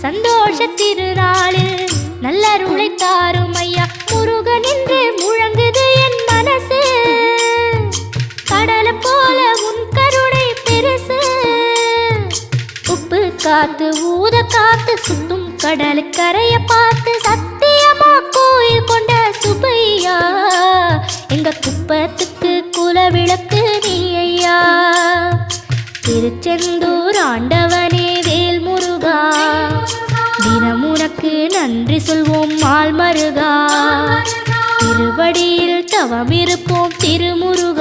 சந்தோஷ திருநாளில் நல்லருளை தாரும் ஐயா முருகன் என்று முழங்குது என் மனசு கடலை போல உன் கருணை பெருசு உப்பு காத்து ஊத காத்து சுத்தும் கடலுக்கரைய பார்த்து சத்தியமா கோயில் கொண்ட சுபையா எங்க குப்பத்துக்கு குலவிளக்கு நீ ஐயா திருச்செந்தூர் ஆண்டவனே வேல் முருகா தினம் உனக்கு நன்றி சொல்வோம் மால் மருகா திருவடியில் தவம் இருப்போம் திருமுருகா